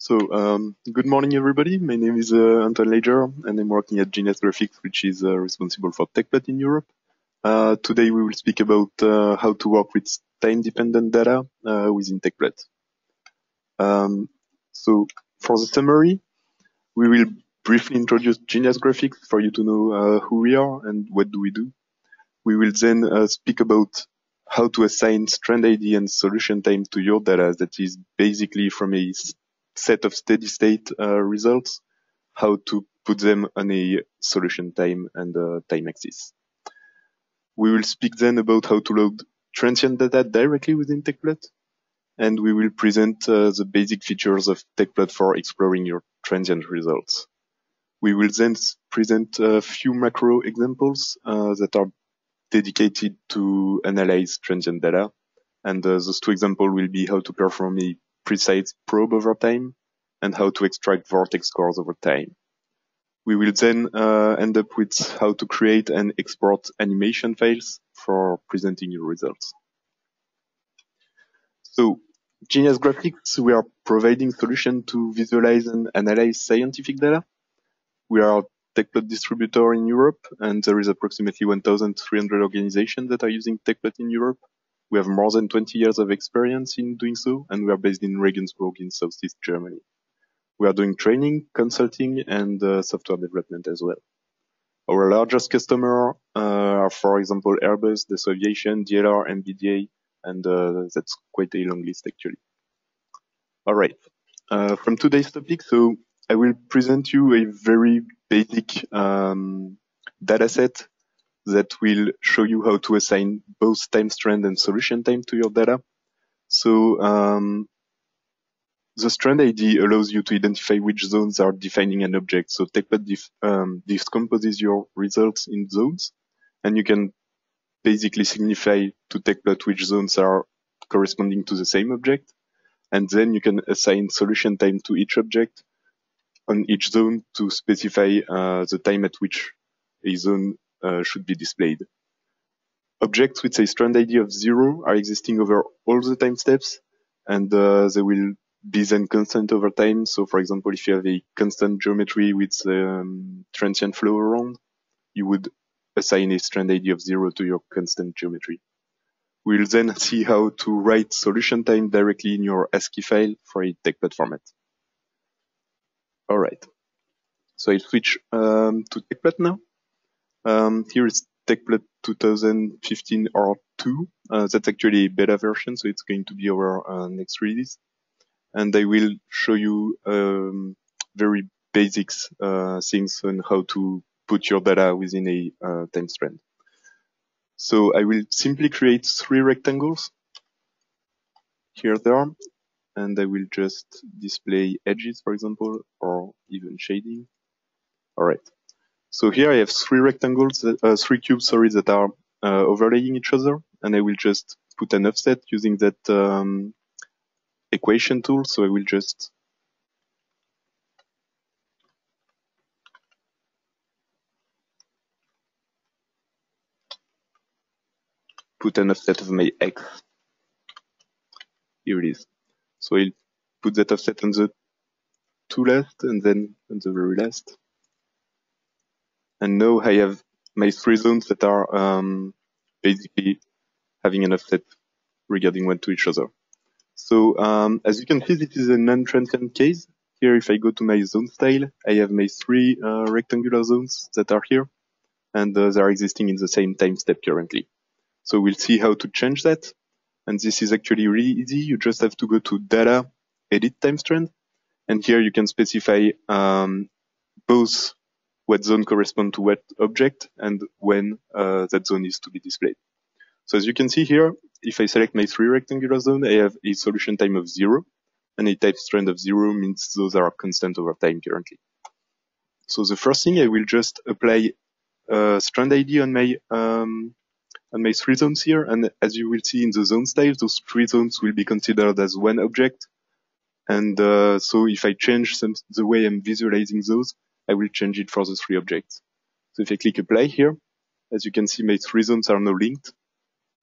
Good morning, everybody. My name is Anton Lager, and I'm working at Genias Graphics, which is responsible for Tecplot in Europe. Today we will speak about how to work with time-dependent data within Tecplot. So for the summary, we will briefly introduce Genias Graphics for you to know who we are and what do we do. We will then speak about how to assign Strand-Id and solution time to your data, that is basically from a set of steady state results, how to put them on a solution time and time axis. We will speak then about how to load transient data directly within Tecplot, and we will present the basic features of Tecplot for exploring your transient results. We will then present a few macro examples that are dedicated to analyze transient data, and those two examples will be how to perform a precise probe over time and how to extract vortex scores over time. We will then end up with how to create and export animation files for presenting your results. So, Genias Graphics, we are providing solutions to visualize and analyze scientific data. We are a Tecplot distributor in Europe, and there is approximately 1,300 organizations that are using Tecplot in Europe. We have more than 20 years of experience in doing so, and we are based in Regensburg in Southeast Germany. We are doing training, consulting, and software development as well. Our largest customers are, for example, Airbus, Dassault Aviation, DLR, MBDA, and that's quite a long list actually. All right, from today's topic, so I will present you a very basic data set that will show you how to assign both time strand and solution time to your data. So the Strand-Id allows you to identify which zones are defining an object. So Tecplot decomposes your results in zones, and you can basically signify to Tecplot which zones are corresponding to the same object. And then you can assign solution time to each object on each zone to specify the time at which a zone should be displayed. Objects with a Strand-Id of 0 are existing over all the time steps, and they will be then constant over time. So for example, if you have a constant geometry with transient flow around, you would assign a Strand-Id of 0 to your constant geometry. We'll then see how to write solution time directly in your ASCII file for a Tecplot format. All right, so I'll switch to Tecplot now. Here is Tecplot 2015 R2. That's actually a beta version, so it's going to be our next release. And I will show you very basic things on how to put your data within a time strand. So I will simply create 3 rectangles. Here they are. And I will just display edges, for example, or even shading. All right. So here I have 3 rectangles, 3 cubes, sorry, that are overlaying each other. And I will just put an offset using that equation tool. So I will just put an offset of my X. Here it is. So I'll put that offset on the 2 last and then on the very last. And now I have my 3 zones that are basically having an offset regarding one to each other. So as you can see, this is a non-transient case. Here, if I go to my zone style, I have my 3 rectangular zones that are here, and they are existing in the same time step currently. So we'll see how to change that. And this is actually really easy. You just have to go to Data, Edit Time Strand. And here you can specify both what zone corresponds to what object and when that zone is to be displayed. So as you can see here, if I select my 3 rectangular zone, I have a solution time of 0, and a time strand of 0 means those are constant over time currently. So the first thing, I will just apply Strand-Id on my 3 zones here, and as you will see in the zone style, those 3 zones will be considered as one object. And so if I change the way I'm visualizing those, I will change it for the 3 objects. So if I click apply here, as you can see, my 3 zones are now linked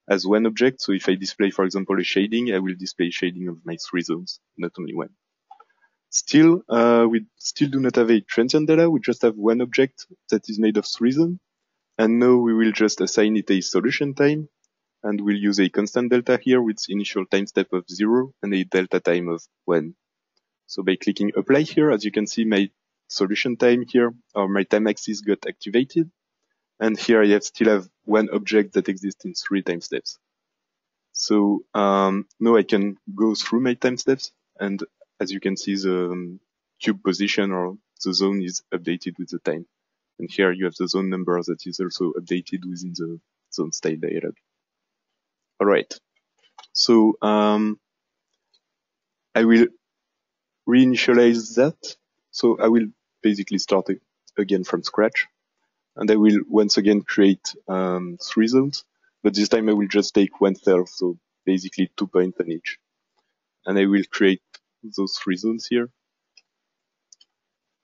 as one object. So if I display, for example, a shading, I will display shading of my 3 zones, not only one. Still, we still do not have a transient data. We just have one object that is made of 3 zones. And now we will just assign it a solution time, and we'll use a constant delta here with initial time step of 0 and a delta time of 1. So by clicking apply here, as you can see, my solution time here, or my time axis got activated. And here I still have one object that exists in 3 time steps. So now I can go through my time steps, and as you can see, the cube position or the zone is updated with the time. And here you have the zone number that is also updated within the zone style dialog. All right. So I will reinitialize that. So I will basically start again from scratch. And I will once again create 3 zones. But this time I will just take one cell, so basically 2 points on each. And I will create those 3 zones here.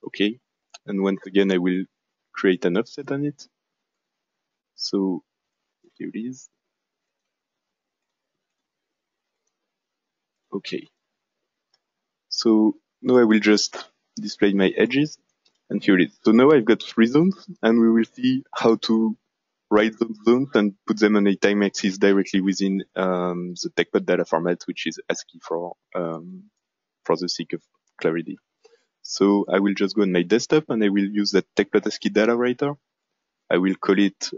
Okay. And once again, I will create an offset on it. So here it is. Okay. So now I will just display my edges, and here it is. So now I've got 3 zones, and we will see how to write those zones and put them on a time axis directly within the Tecplot data format, which is ASCII for the sake of clarity. So I will just go on my desktop, and I will use that Tecplot ASCII data writer. I will call it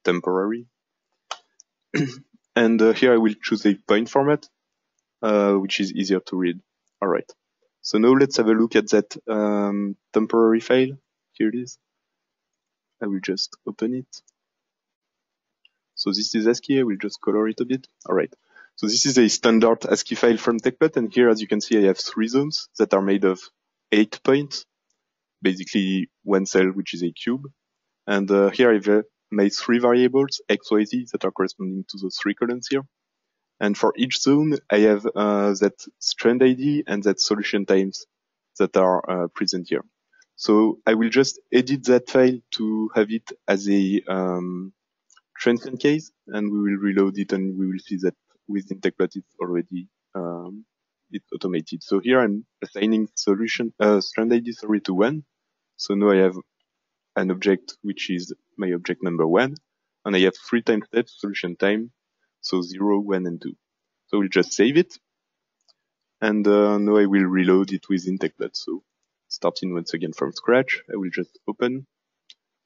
temporary. And here I will choose a point format, which is easier to read. All right. So now let's have a look at that temporary file. Here it is. I will just open it. So this is ASCII. I will just color it a bit. All right. So this is a standard ASCII file from Tecplot. And here, as you can see, I have 3 zones that are made of 8 points, basically one cell, which is a cube. And here I've made 3 variables, x, y, z, that are corresponding to the 3 columns here. And for each zone, I have that Strand-Id and that solution times that are present here. So I will just edit that file to have it as a transient case, and we will reload it, and we will see that within Tecplot it's already it's automated. So here I'm assigning Strand-Id to 1. So now I have an object which is my object number 1, and I have 3 time steps, solution time, so 0, 1, and 2. So we'll just save it, and now I will reload it within Tecplot. So starting once again from scratch, I will just open.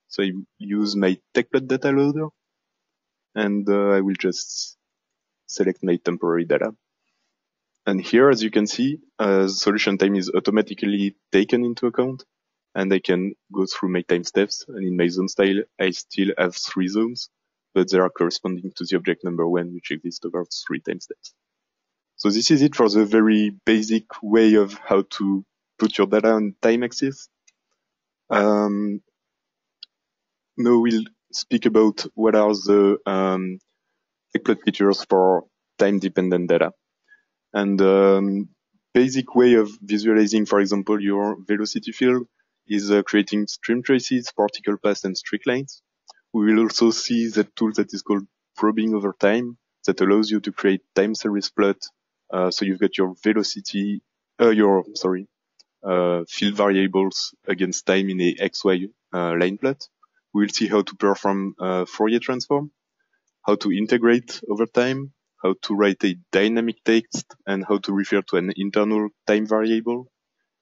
So I use my Tecplot data loader, and I will just select my temporary data. And here, as you can see, the solution time is automatically taken into account, and I can go through my time steps. And in my zone style, I still have 3 zones, but they are corresponding to the object number 1, which exists over 3 time steps. So this is it for the very basic way of how to put your data on time axis. Now we'll speak about what are the Tecplot features for time-dependent data. And basic way of visualizing, for example, your velocity field is creating stream traces, particle paths, and streak lines. We will also see the tool that is called probing over time that allows you to create time series plot. So you've got your velocity, field variables against time in a XY line plot. We'll see how to perform Fourier transform, how to integrate over time, how to write a dynamic text, and how to refer to an internal time variable.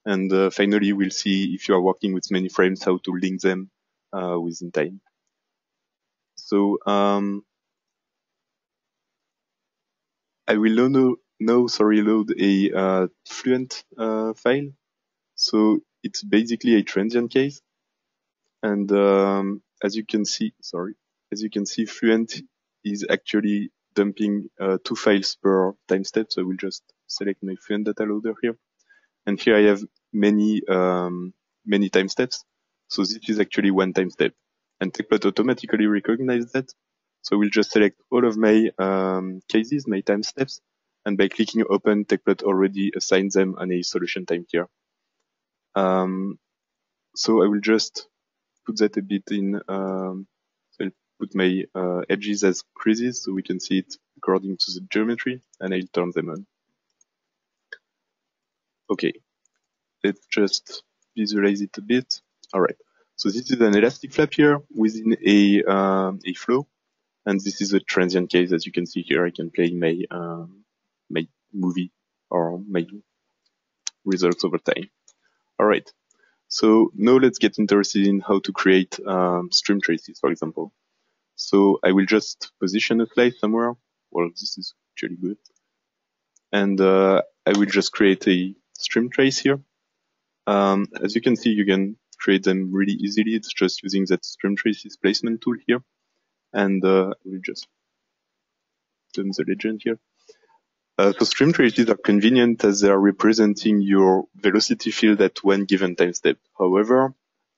And finally, we'll see if you are working with many frames, how to link them within time. So I will now load a Fluent file. So it's basically a transient case. And as you can see, Fluent is actually dumping 2 files per time step. So I will just select my Fluent data loader here. And here I have many time steps. So this is actually 1 time step. And Tecplot automatically recognizes that. So we'll just select all of my cases, my time steps. And by clicking open, Tecplot already assigns them on a solution time here. So I will just put that a bit in, so I'll put my edges as creases so we can see it according to the geometry, and I'll turn them on. Okay, let's just visualize it a bit. All right. So this is an elastic flap here within a flow, and this is a transient case. As you can see here, I can play my movie or my results over time. All right. So now let's get interested in how to create stream traces, for example. So I will just position a slide somewhere. Well, this is actually good. And I will just create a stream trace here. As you can see, you can create them really easily. It's just using that stream traces placement tool here. And we'll just turn the legend here. So stream traces are convenient as they are representing your velocity field at one given time step. However,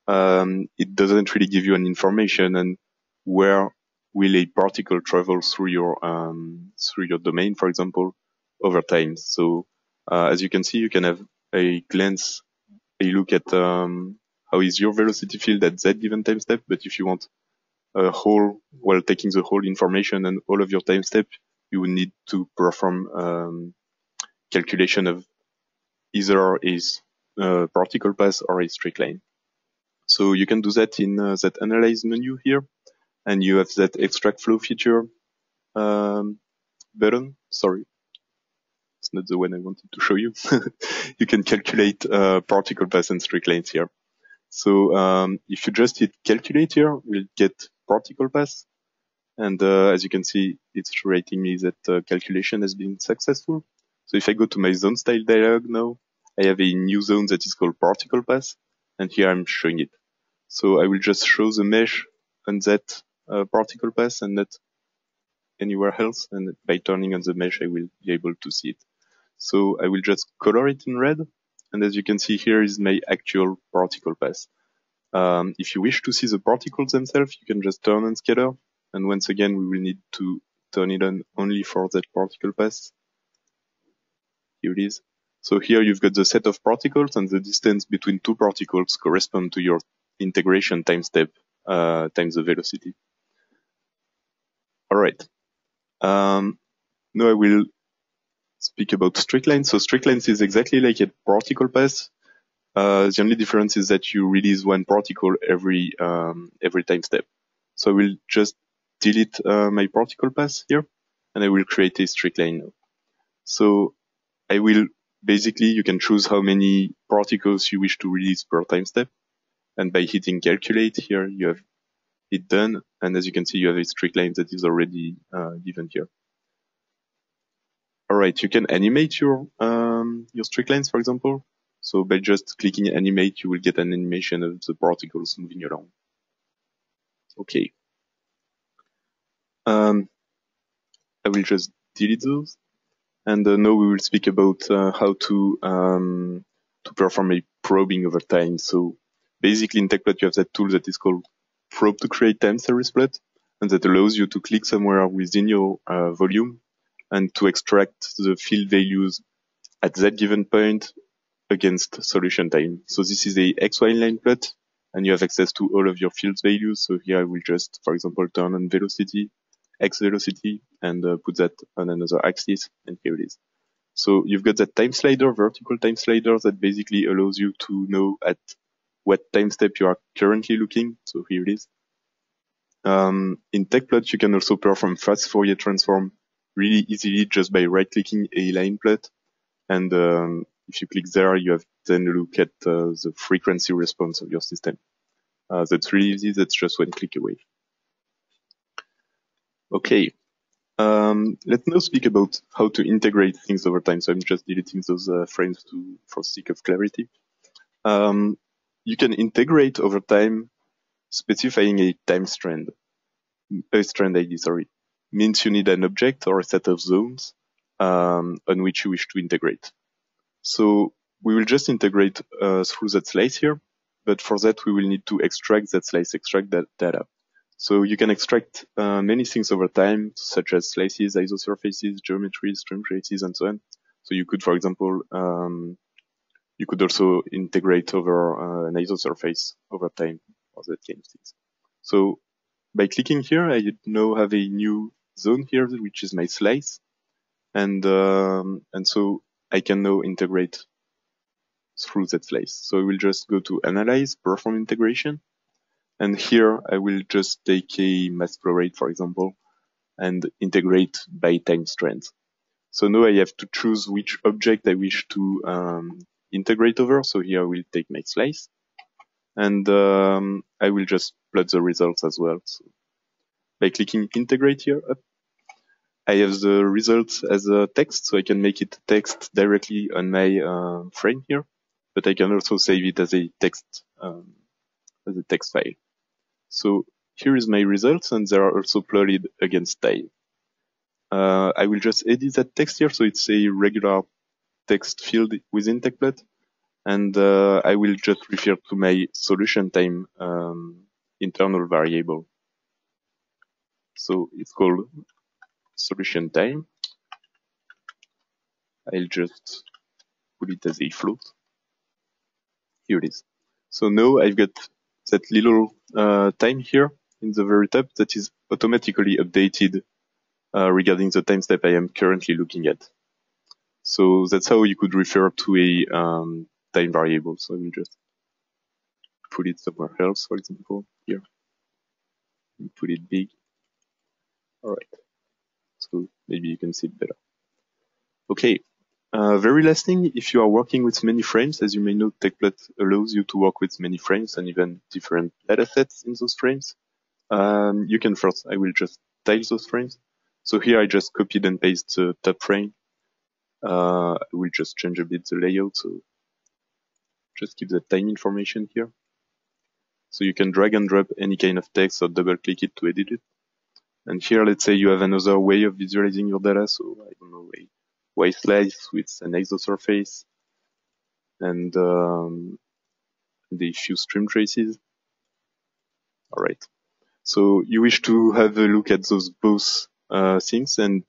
it doesn't really give you an information on where will a particle travel through your domain, for example, over time. So as you can see, you can have a glance, a look at how is your velocity field at that given time step. But if you want a whole, while taking the whole information and all of your time step, you would need to perform calculation of either a particle path or a straight line. So you can do that in that analyze menu here, and you have that extract flow feature button. Sorry, it's not the one I wanted to show you. You can calculate particle path and straight lines here. So if you just hit calculate here, we'll get particle path. And as you can see, it's rating me that calculation has been successful. So if I go to my zone style dialog now, I have a new zone that is called particle path, and here I'm showing it. So I will just show the mesh on that particle path and not anywhere else. And by turning on the mesh, I will be able to see it. So I will just color it in red. And as you can see, here is my actual particle path. If you wish to see the particles themselves, you can just turn on scatter. And once again, we will need to turn it on only for that particle path. Here it is. So here you've got the set of particles, and the distance between two particles correspond to your integration time step times the velocity. All right. Now I will speak about straight lines. So straight lines is exactly like a particle path. The only difference is that you release one particle every time step. So I will just delete my particle path here, and I will create a straight line now. So I will basically, you can choose how many particles you wish to release per time step. And by hitting calculate here, you have it done. And as you can see, you have a straight line that is already given here. All right, you can animate your straight lines, for example. So by just clicking animate, you will get an animation of the particles moving along. Okay. I will just delete those. And now we will speak about how to perform a probing over time. So basically in Tecplot, you have that tool that is called probe to create time series plot, and that allows you to click somewhere within your volume and to extract the field values at that given point against solution time. So this is a XY line plot, and you have access to all of your fields values. So here I will just, for example, turn on velocity, X velocity, and put that on another axis, and here it is. So you've got that time slider, vertical time slider, that basically allows you to know at what time step you are currently looking. So here it is. In Tecplot, you can also perform fast Fourier transform really easily just by right-clicking a line plot. And if you click there, you have then a look at the frequency response of your system. That's really easy. That's just one click away. Okay. Let's now speak about how to integrate things over time. So I'm just deleting those frames for sake of clarity. You can integrate over time specifying a time strand. Strand-Id, sorry, means you need an object or a set of zones on which you wish to integrate. So we will just integrate through that slice here, but for that we will need to extract that slice, extract that data. So you can extract many things over time, such as slices, isosurfaces, geometries, stream traces, and so on. So you could, for example, you could also integrate over an isosurface over time, or that kind of things. So by clicking here, I now have a new zone here, which is my slice, and so I can now integrate through that slice. So I will just go to Analyze, Perform Integration, and here I will just take a mass flow rate, for example, and integrate by time strands. So now I have to choose which object I wish to integrate over. So here I will take my slice, and I will just plot the results as well. So by clicking Integrate here up, I have the results as a text, so I can make it text directly on my frame here, but I can also save it as a text file. So here is my results, and they are also plotted against time. I will just edit that text here, so it's a regular text field within Tecplot, and I will just refer to my solution time internal variable. So it's called solution time. I'll just put it as a float. Here it is. So now I've got that little time here in the very top that is automatically updated regarding the time step I am currently looking at. So that's how you could refer to a time variable. So I will just put it somewhere else, for example, here. Put it big. All right. So maybe you can see it better. Okay. Very last thing, if you are working with many frames, as you may know, Tecplot allows you to work with many frames and even different datasets in those frames. You can first, I will just tile those frames. So here I just copied and pasted the top frame. I will just change a bit the layout, so just keep the time information here. So you can drag and drop any kind of text or double click it to edit it. And here, let's say you have another way of visualizing your data. So I don't know, a white slice with an exosurface and the few stream traces. All right. So you wish to have a look at those both things, and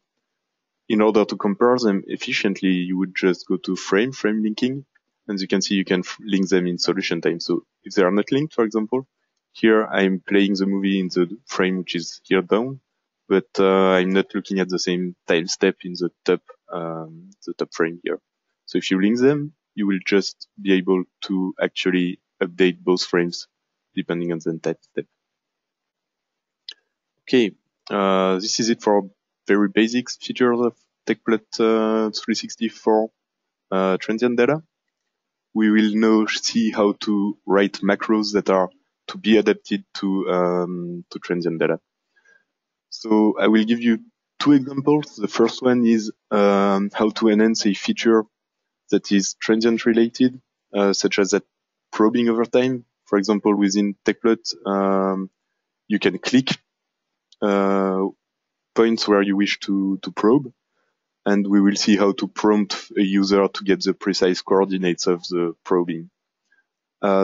in order to compare them efficiently, you would just go to frame linking. As you can see, you can link them in solution time. So if they are not linked, for example, here I'm playing the movie in the frame which is here down, but I'm not looking at the same time step in the top frame here. So if you link them, you will just be able to actually update both frames depending on the time step. Okay, this is it for very basic features of Tecplot 364 transient data. We will now see how to write macros that are to be adapted to transient data. So I will give you two examples. The first one is how to enhance a feature that is transient related, such as that probing over time. For example, within Tecplot, you can click points where you wish to probe, and we will see how to prompt a user to get the precise coordinates of the probing.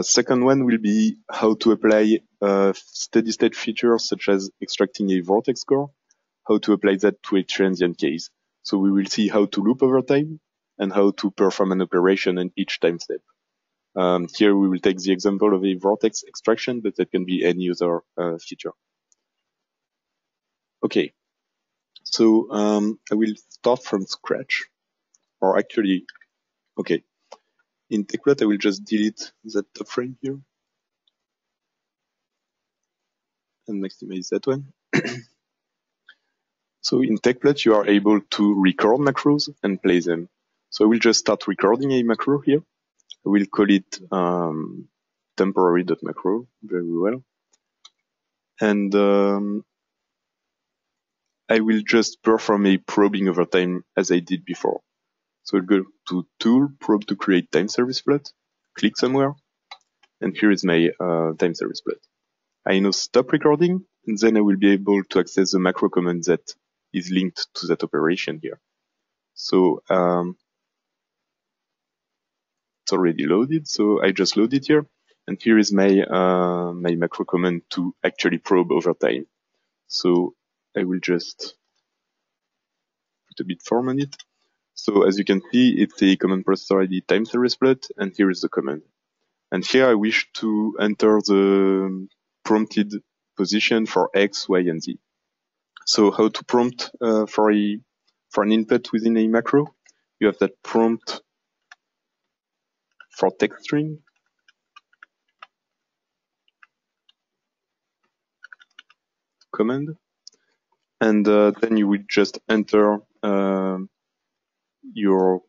Second one will be how to apply steady state features such as extracting a vortex score, how to apply that to a transient case. So we will see how to loop over time and how to perform an operation in each time step. Here we will take the example of a vortex extraction, but that can be any other feature. Okay, so I will start from scratch, or actually, okay. In Tecplot, I will just delete that top frame here and maximize that one. So in Tecplot, you are able to record macros and play them. So I will just start recording a macro here. I will call it temporary.macro, very well. And I will just perform a probing over time as I did before. So I'll go to Tool, Probe to create time series plot, click somewhere, and here is my time series plot. I now stop recording, and then I will be able to access the macro command that is linked to that operation here. So it's already loaded, so I just load it here, and here is my my macro command to actually probe over time. So I will just put a bit form on it. So as you can see, it's a command processor ID time series plot, and here is the command. And here I wish to enter the prompted position for X, Y, and Z. So how to prompt for an input within a macro? You have that prompt for text string. Command. And then you would just enter your,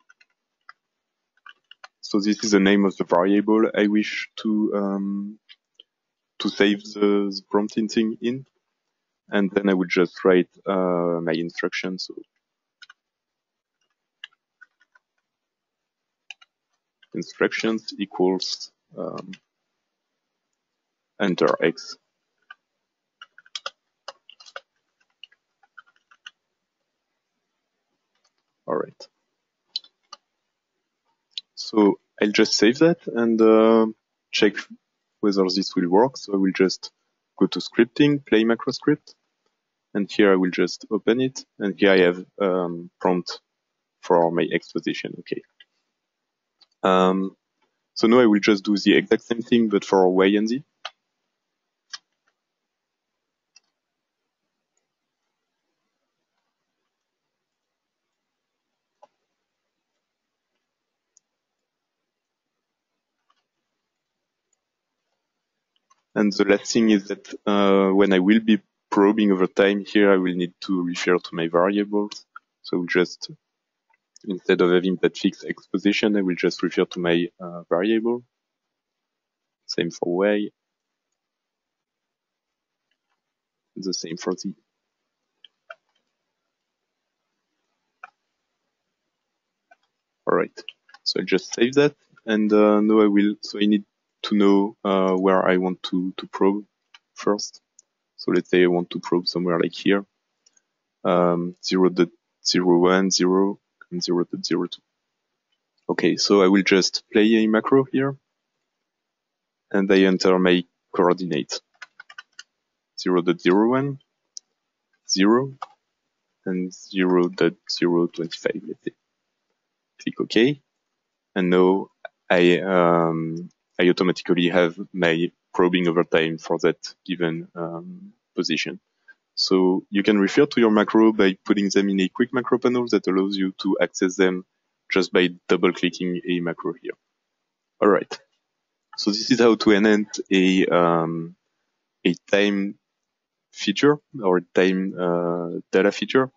so this is the name of the variable I wish to save the prompt thing in. And then I would just write my instructions. So instructions equals enter X. All right. So I'll just save that and check whether this will work. So I will just go to scripting, play macro script, and here I will just open it. And here I have prompt for my X position. Okay. So now I will just do the exact same thing, but for Y and Z. And the last thing is that when I will be probing over time here, I will need to refer to my variables. So just, instead of having that fixed X position, I will just refer to my variable. Same for Y. The same for Z. All right. So I just save that, and now I will. So I need to know where I want to probe first. So let's say I want to probe somewhere like here, 0.01, 0, and 0.02. Okay, so I will just play a macro here, and I enter my coordinates: 0.01, 0, and 0.025. Let's say. Click OK, and now I automatically have my probing over time for that given position. So you can refer to your macro by putting them in a quick macro panel that allows you to access them just by double-clicking a macro here. All right. So this is how to enhance a time feature or time data feature.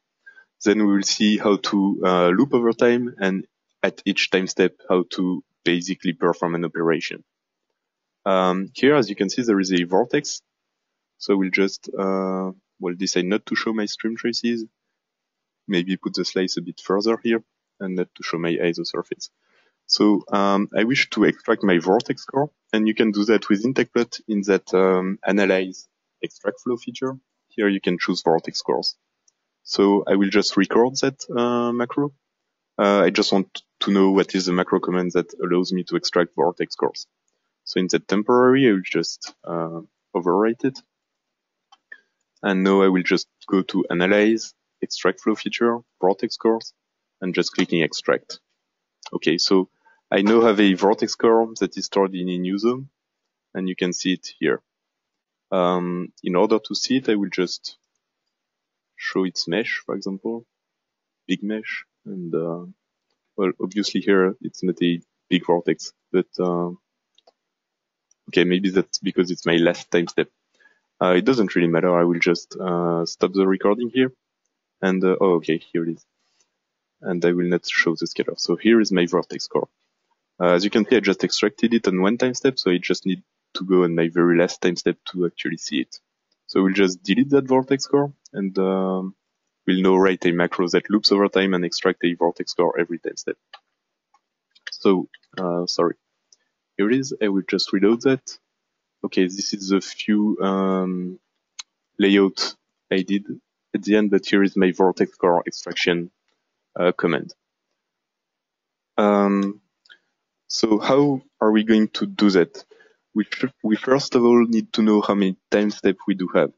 Then we will see how to loop over time, and at each time step, how to basically perform an operation. Here, as you can see, there is a vortex. So we'll just decide not to show my stream traces, maybe put the slice a bit further here, and not to show my ISO surface. So I wish to extract my vortex score, and you can do that within Tecplot in that analyze extract flow feature. Here you can choose vortex scores. So I will just record that macro. I just want to know what is the macro command that allows me to extract vortex scores. So in that temporary, I will just overwrite it. And now I will just go to Analyze, Extract Flow Feature, Vortex Scores, and just clicking Extract. Okay, so I now have a vortex score that is stored in a new zone, and you can see it here. In order to see it, I will just show its mesh, for example, big mesh, and well, obviously here it's not a big vortex, but okay, maybe that's because it's my last time step. It doesn't really matter. I will just stop the recording here, and oh, okay, here it is. And I will not show the scalar. So here is my vortex score. As you can see, I just extracted it on one time step, so I just need to go on my very last time step to actually see it. So we'll just delete that vortex score, and we'll now write a macro that loops over time and extract a vortex score every time step. So, sorry. Here it is. I will just reload that. Okay, this is a few layout I did at the end, but here is my vortex score extraction command. So how are we going to do that? We first of all need to know how many time steps we do have.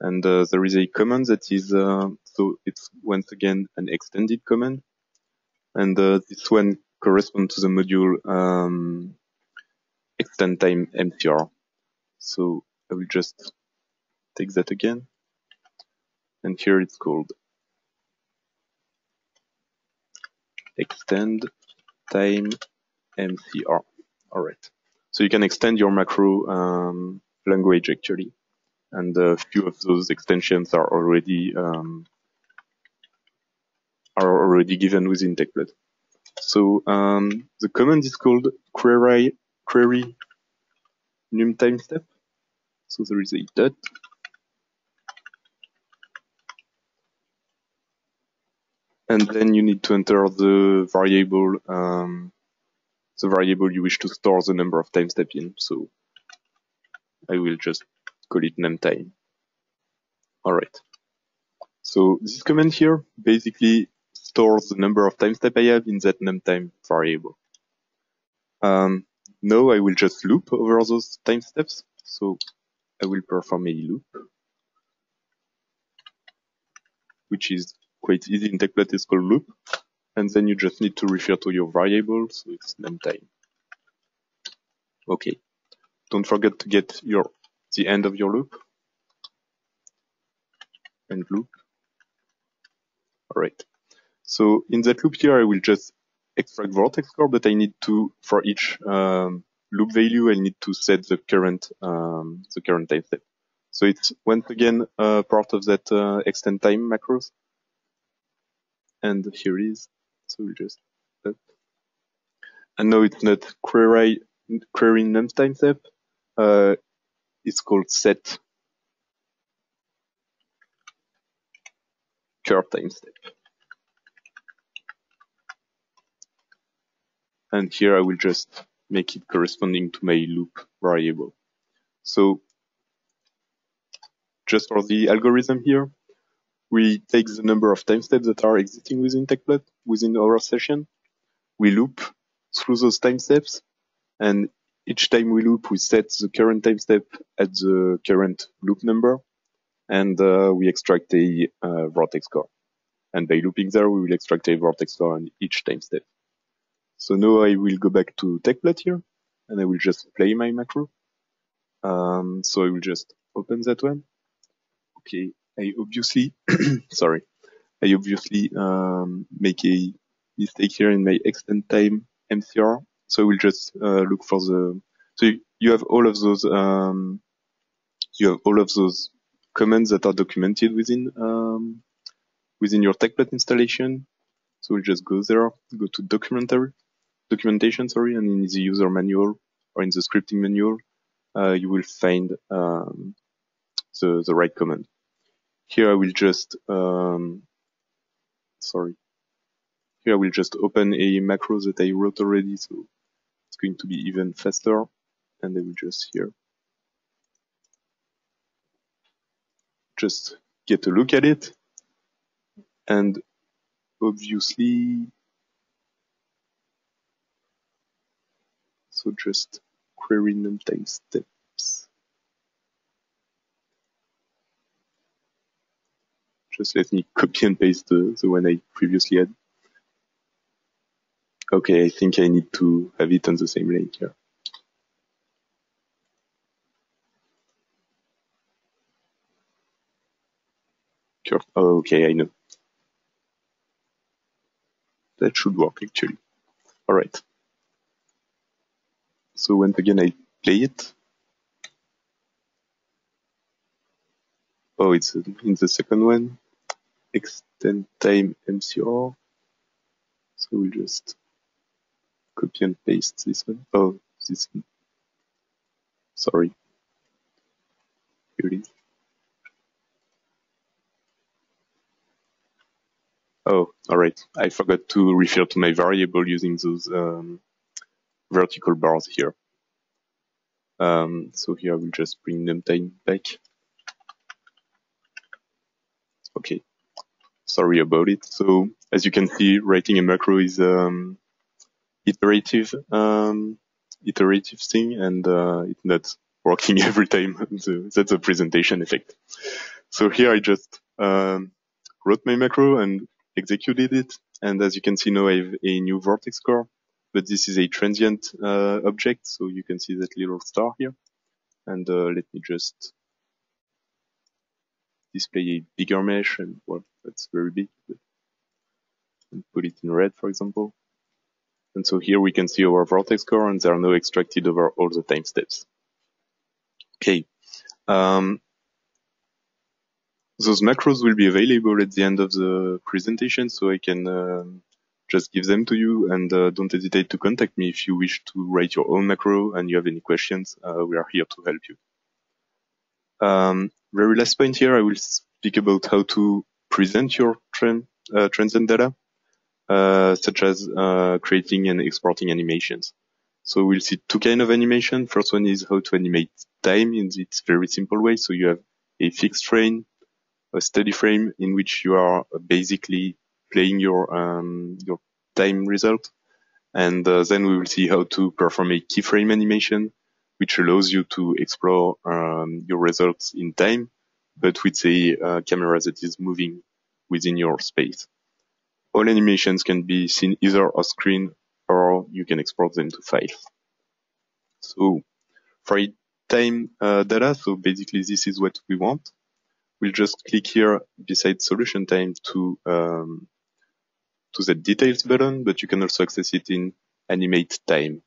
And there is a command that is, so it's once again an extended command. And this one corresponds to the module extend time MTR. So I will just take that again. And here it's called extend time MCR. All right. So you can extend your macro language actually, and a few of those extensions are already given within Tecplot. So the command is called query num time step. So there is a dot, and then you need to enter the variable you wish to store the number of time steps in. So I will just call it num time. All right. So this command here basically stores the number of time steps I have in that num time variable. Now I will just loop over those time steps. So I will perform a loop, which is quite easy in Tecplot. It's called loop, and then you just need to refer to your variable. So it's num time. Okay. Don't forget to get the end of your loop and loop. All right. So in that loop here, I will just extract vortex score, but I need to, for each loop value, I need to set the current time step. So it's once again part of that extend time macros. And here it is. So we'll just and now it's not query num time step. It's called set curve time step. And here I will just make it corresponding to my loop variable. So just for the algorithm here, we take the number of time steps that are existing within Tecplot within our session. We loop through those time steps, and each time we loop, we set the current time step at the current loop number, and we extract a vortex score. And by looping there, we will extract a vortex score on each time step. So now I will go back to Tecplot here, and I will just play my macro. So I will just open that one. Okay, I obviously, sorry, I obviously make a mistake here in my extend time MCR. So I will just look for the. So you have all of those. Commands that are documented within your Tecplot installation. So we'll just go there, go to documentation, and in the user manual or in the scripting manual, you will find the right command. Here I will just Here I will just open a macro that I wrote already, so it's going to be even faster. And I will just here just get a look at it. And obviously, so just query num time steps. Just let me copy and paste the one I previously had. Okay, I think I need to have it on the same link here. Sure. Oh, okay, I know. That should work actually. All right. So once again, I play it. Oh, it's in the second one. Extend time MCR. So we'll just copy and paste this one. Oh, this one. Sorry. Here it is. Oh, all right. I forgot to refer to my variable using those vertical bars here. So here I will just bring num time back. Okay. Sorry about it. So as you can see, writing a macro is iterative thing, and it's not working every time. That's a presentation effect. So here I just wrote my macro and executed it. And as you can see now, I have a new vortex score, but this is a transient object. So you can see that little star here. And let me just display a bigger mesh, and well, that's very big. And put it in red, for example. And so here we can see our vortex core, and they are now extracted over all the time steps. Okay. Those macros will be available at the end of the presentation, so I can just give them to you, and don't hesitate to contact me if you wish to write your own macro and you have any questions. We are here to help you. Very last point here, I will speak about how to present your transient data, such as creating and exporting animations. So we'll see two kinds of animation. First one is how to animate time in its very simple way. So you have a fixed frame, a steady frame in which you are basically playing your time result. And then we will see how to perform a keyframe animation, which allows you to explore your results in time, but with a camera that is moving within your space. All animations can be seen either off screen or you can export them to files. So for time data, so basically this is what we want. We'll just click here beside solution time to the details button, but you can also access it in animate time.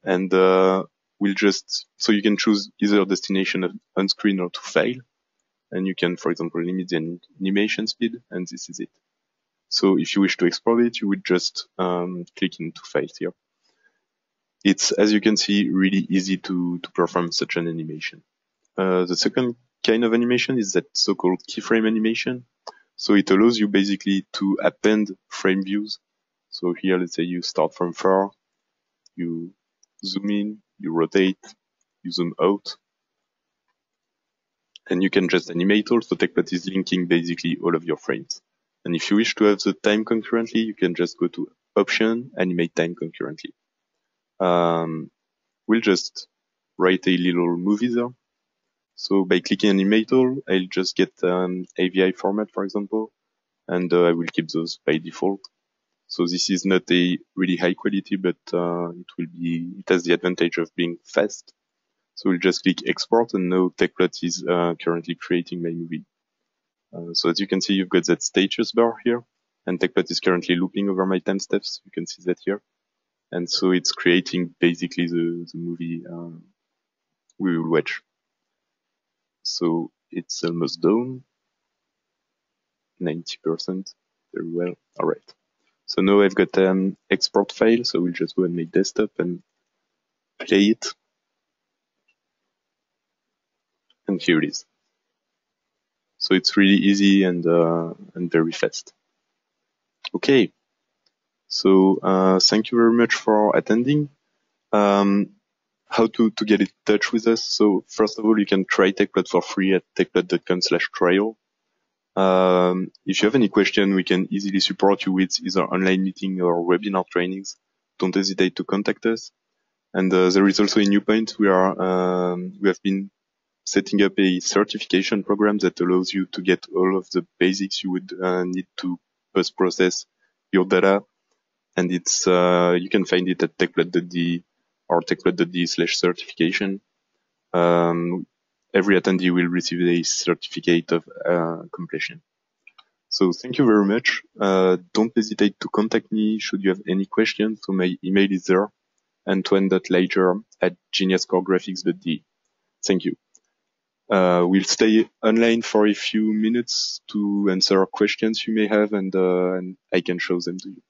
And we'll just, so you can choose either destination on screen or to file. And you can, for example, limit the animation speed, and this is it. So if you wish to export it, you would just click into files here. It's, as you can see, really easy to perform such an animation. The second kind of animation is that so-called keyframe animation. So it allows you basically to append frame views. So here, let's say you start from far, you zoom in, you rotate, you zoom out, and you can just animate also. Tecplot is linking basically all of your frames. And if you wish to have the time concurrently, you can just go to Option, Animate Time Concurrently. We'll just write a little movie there. So by clicking Animate All, I'll just get AVI format, for example, and I will keep those by default. So this is not a really high quality, but it has the advantage of being fast. So we'll just click Export, and now Tecplot is currently creating my movie. So as you can see, you've got that status bar here, and Tecplot is currently looping over my time steps. You can see that here. And so it's creating basically the movie we will watch. So it's almost done. 90%. Very well. All right. So now I've got an export file. So we'll just go and make desktop and play it. And here it is. So it's really easy and very fast. Okay. So thank you very much for attending. How to get in touch with us? So first of all, you can try Tecplot for free at tecplot.com/trial. If you have any question, we can easily support you with either online meeting or webinar trainings. Don't hesitate to contact us. And there is also a new point. We have been setting up a certification program that allows you to get all of the basics you would need to post-process your data. And it's you can find it at tecplot.de or tecplot.de/certification. Every attendee will receive a certificate of completion. So thank you very much. Don't hesitate to contact me should you have any questions. So my email is there, antoine.liger@geniasgraphics.de. Thank you. We'll stay online for a few minutes to answer questions you may have, and I can show them to you.